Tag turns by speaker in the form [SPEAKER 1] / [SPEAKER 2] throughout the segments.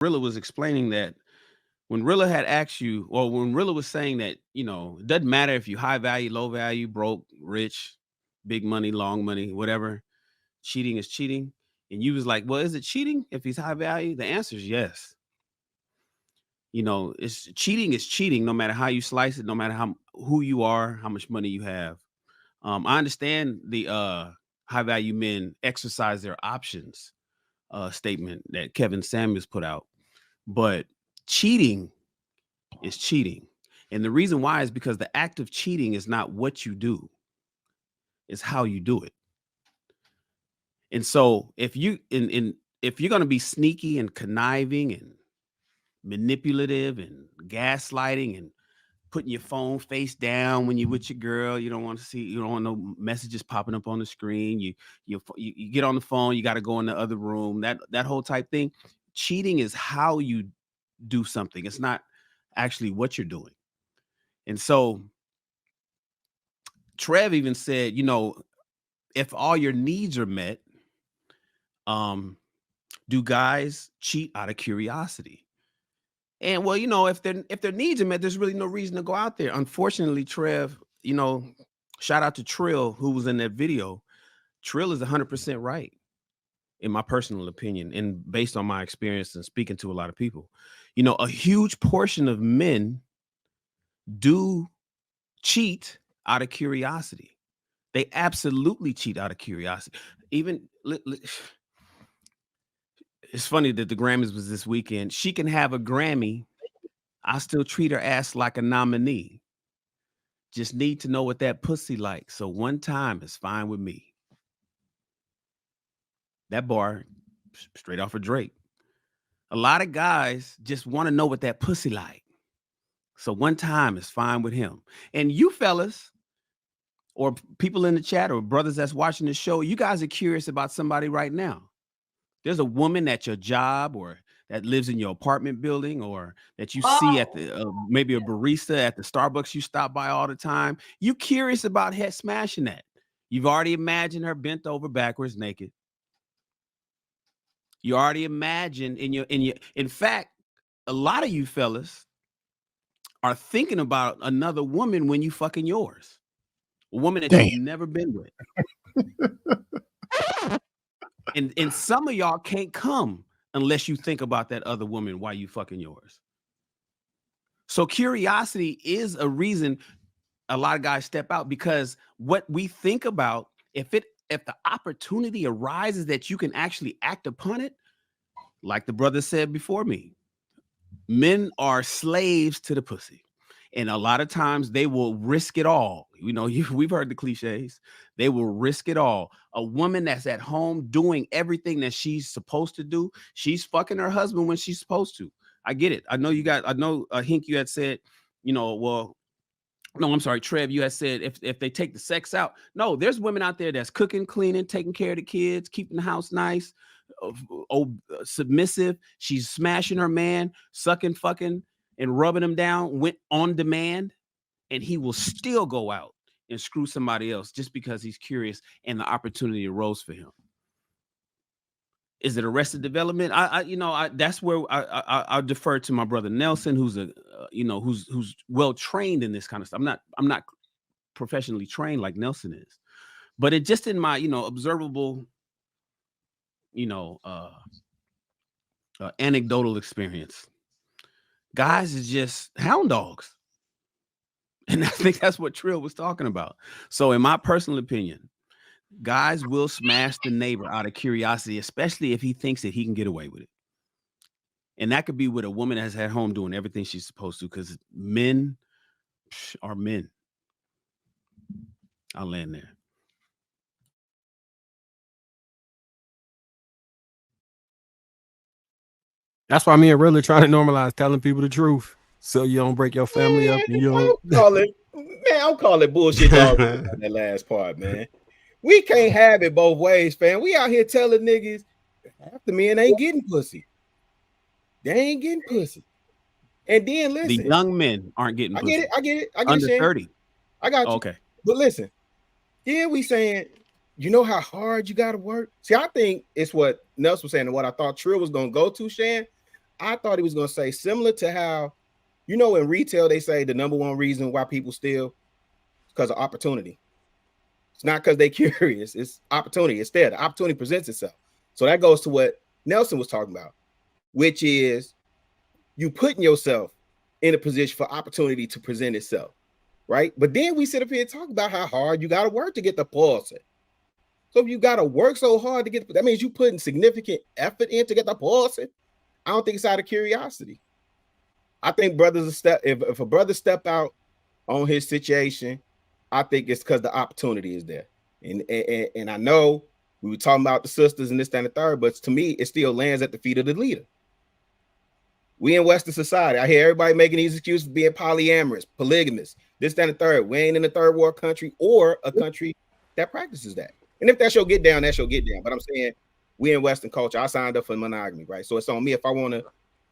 [SPEAKER 1] Rilla was explaining that when Rilla had asked you, or when Rilla was saying that, it doesn't matter if you high value, low value, broke, rich, big money, long money, whatever, cheating is cheating. And you was like, well, is it cheating if he's high value? The answer is yes. It's cheating is cheating, no matter how you slice it, no matter who you are, how much money you have. I understand the high value men exercise their options statement that Kevin Samuels put out, but cheating is cheating. And the reason why is because the act of cheating is not what you do, it's how you do it. And so if if you're going to be sneaky and conniving and manipulative and gaslighting and putting your phone face down when you're with your girl, you don't want to see, you don't want no messages popping up on the screen. You get on the phone, you got to go in the other room. That whole type thing. Cheating is how you do something. It's not actually what you're doing. And so Trev even said, if all your needs are met, do guys cheat out of curiosity? And well, if their needs are met, there's really no reason to go out there. Unfortunately, Trev, shout out to Trill, who was in that video. Trill is 100% right, in my personal opinion, and based on my experience and speaking to a lot of people. A huge portion of men do cheat out of curiosity. They absolutely cheat out of curiosity. Even it's funny that the Grammys was this weekend. She can have a Grammy. I still treat her ass like a nominee. Just need to know what that pussy like. So one time is fine with me. That bar, straight off of Drake. A lot of guys just want to know what that pussy like. So one time is fine with him. And you fellas, or people in the chat, or brothers that's watching the show, you guys are curious about somebody right now. There's a woman at your job, or that lives in your apartment building, or that you see at the maybe a barista at the Starbucks you stop by all the time. You curious about her smashing that. You've already imagined her bent over backwards naked. You already imagined in fact, a lot of you fellas are thinking about another woman when you fucking yours. A woman that you've never been with. And some of y'all can't come unless you think about that other woman while you fucking yours. So curiosity is a reason a lot of guys step out, because what we think about, if the opportunity arises that you can actually act upon it, like the brother said before me, men are slaves to the pussy. And a lot of times they will risk it all. We've heard the cliches. They will risk it all. A woman that's at home doing everything that she's supposed to do, she's fucking her husband when she's supposed to. I get it. I know Hink, you had said, well, no, I'm sorry, Trev, you had said if they take the sex out. No, there's women out there that's cooking, cleaning, taking care of the kids, keeping the house nice, submissive. She's smashing her man, sucking, fucking, and rubbing him down, went on demand, and he will still go out and screw somebody else just because he's curious and the opportunity arose for him. Is it Arrested Development? That's where I defer to my brother Nelson, who's who's well trained in this kind of stuff. I'm not professionally trained like Nelson is, but it just in my observable, anecdotal experience. Guys is just hound dogs. And I think that's what Trill was talking about. So in my personal opinion, guys will smash the neighbor out of curiosity, especially if he thinks that he can get away with it. And that could be with a woman that's at home doing everything she's supposed to, because men are men. I'll land there.
[SPEAKER 2] That's why me and really trying to normalize telling people the truth, so you don't break your family up. And you don't
[SPEAKER 3] I'm calling bullshit on that last part, man. We can't have it both ways, fam. We out here telling niggas half the men ain't getting pussy. They ain't getting pussy. And then listen,
[SPEAKER 1] the young men aren't getting pussy.
[SPEAKER 3] I get it.
[SPEAKER 1] Under 30.
[SPEAKER 3] I got you.
[SPEAKER 1] Okay.
[SPEAKER 3] But listen, yeah, we saying, you know how hard you got to work? See, I think it's what Nelson was saying and what I thought Trill was going to go to, Shan. I thought he was gonna say similar to how, you know, in retail they say the number one reason why people steal is because of opportunity. It's not because they're curious. It's opportunity. It's there. The opportunity presents itself. So that goes to what Nelson was talking about, which is you putting yourself in a position for opportunity to present itself, right? But then we sit up here and talk about how hard you got to work to get the pulse. So if you got to work so hard to get, that means you putting significant effort in to get the pulse. I don't think it's out of curiosity. I think brothers if a brother step out on his situation, I think it's because the opportunity is there. And I know we were talking about the sisters and this, that, and the third, but to me, it still lands at the feet of the leader. We in Western society, I hear everybody making these excuses for being polyamorous, polygamous, this, that, and the third. We ain't in a third world country or a country that practices that. And if that's your get down, that's your get down. But I'm saying we in Western culture, I signed up for monogamy, right? So it's on me. If I want to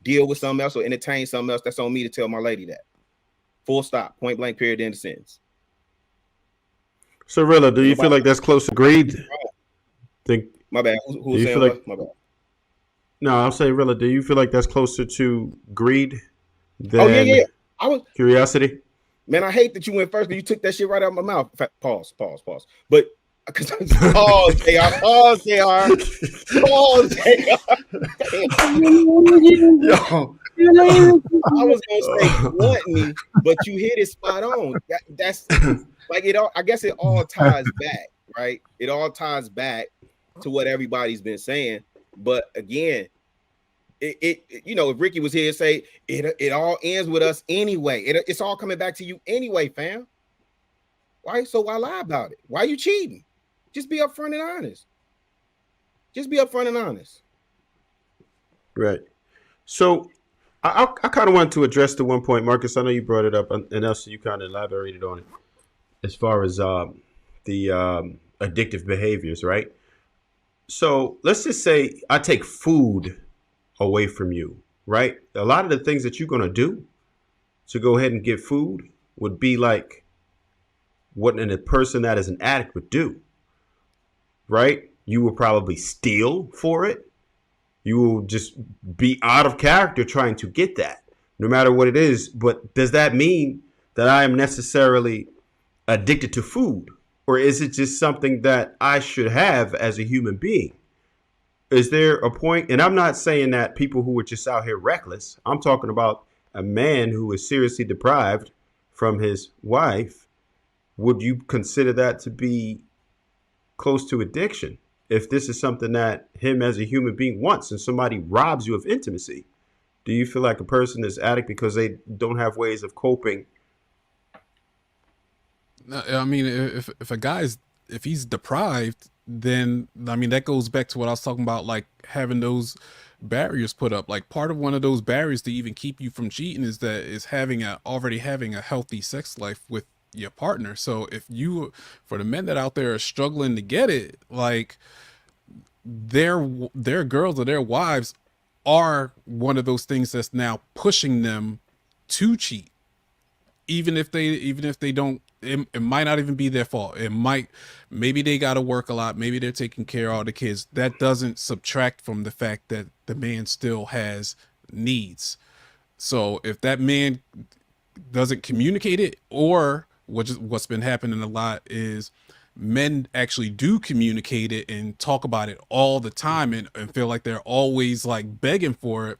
[SPEAKER 3] deal with something else or entertain something else, that's on me to tell my lady that. Full stop, point blank, period, end of sentence.
[SPEAKER 4] So, Rilla, do you feel like that's close to greed?
[SPEAKER 3] My bad. Who's saying what? My bad.
[SPEAKER 4] No, I'm saying, Rilla, do you feel like that's closer to greed than
[SPEAKER 3] I was
[SPEAKER 4] curiosity?
[SPEAKER 3] Man, I hate that you went first, but you took that shit right out of my mouth. Pause. But because pause, JR. Yo. I was gonna say gluttony, but you hit it spot on. That's like it all. I guess it all ties back, right? It all ties back to what everybody's been saying. But again, it you know, if Ricky was here, say it all ends with us anyway. It's all coming back to you anyway, fam. Why? So why lie about it? Why you cheating? Just be upfront and honest.
[SPEAKER 4] Right. So I kind of wanted to address the one point, Marcus. I know you brought it up, and also you kind of elaborated on it as far as the addictive behaviors, right? So let's just say I take food away from you, right? A lot of the things that you're going to do to go ahead and get food would be like what a person that is an addict would do, right? You will probably steal for it. You will just be out of character trying to get that, no matter what it is. But does that mean that I am necessarily addicted to food? Or is it just something that I should have as a human being? Is there a point? And I'm not saying that people who are just out here reckless. I'm talking about a man who is seriously deprived from his wife. Would you consider that to be close to addiction? If this is something that him as a human being wants and somebody robs you of intimacy, do you feel like a person is addict because they don't have ways of coping?
[SPEAKER 2] I mean, if a guy's, if he's deprived, then I mean that goes back to what I was talking about, like having those barriers put up. Like part of one of those barriers to even keep you from cheating is already having a healthy sex life with your partner. So if you, for the men that out there are struggling to get it, like their girls or their wives are one of those things that's now pushing them to cheat, even if they don't. It might not even be their fault. Maybe they got to work a lot. Maybe they're taking care of all the kids. That doesn't subtract from the fact that the man still has needs. So if that man doesn't communicate it, or what's been happening a lot is men actually do communicate it and talk about it all the time and feel like they're always like begging for it.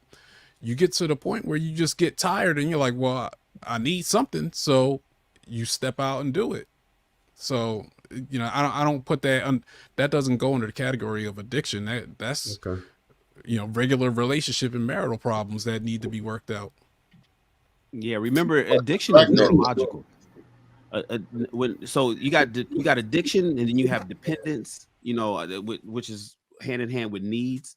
[SPEAKER 2] You get to the point where you just get tired and you're like, well, I need something. So you step out and do it. So, you know, I don't put that that doesn't go under the category of addiction. That's okay. You know, regular relationship and marital problems that need to be worked out.
[SPEAKER 1] Yeah, remember, addiction is neurological. So you got addiction, and then you have dependence. You know, which is hand in hand with needs.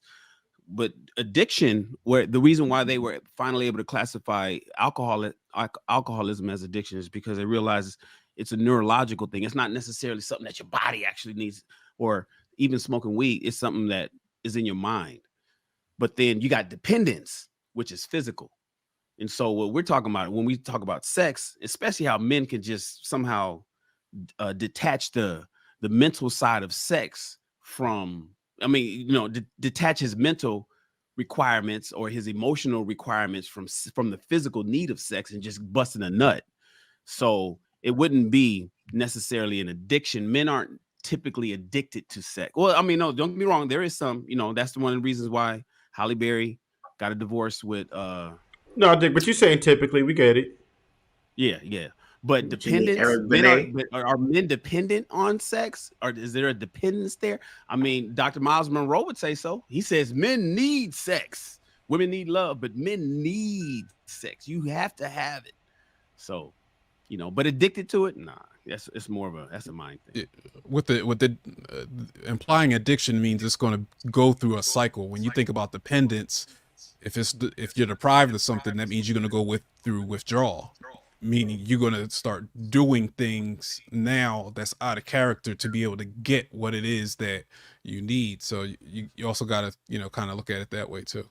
[SPEAKER 1] But addiction, where the reason why they were finally able to classify alcoholism as addiction is because they realize it's a neurological thing. It's not necessarily something that your body actually needs, or even smoking weed is something that is in your mind. But then you got dependence, which is physical. And so what we're talking about when we talk about sex, especially how men can just somehow detach the mental side of sex from, I mean, you know, detach his mental requirements or his emotional requirements from the physical need of sex and just busting a nut. So it wouldn't be necessarily an addiction. Men aren't typically addicted to sex. Well, I mean, no, don't get me wrong. There is some, that's one of the reasons why Halle Berry got a divorce with
[SPEAKER 4] No, Dick, but you're saying typically, we get it.
[SPEAKER 1] yeah. But
[SPEAKER 5] What you mean,
[SPEAKER 1] dependence,
[SPEAKER 5] Eric
[SPEAKER 1] men
[SPEAKER 5] Benet?
[SPEAKER 1] are men dependent on sex? Or is there a dependence there? I mean, Dr. Miles Monroe would say so. He says men need sex. Women need love, but men need sex. You have to have it. So, but addicted to it, nah. It's more of that's a mind thing.
[SPEAKER 2] With the implying addiction means it's going to go through a cycle. When you think about dependence, if you're deprived of something, that means you're going to go through withdrawal, meaning you're going to start doing things now that's out of character to be able to get what it is that you need. So you also got to kind of look at it that way too.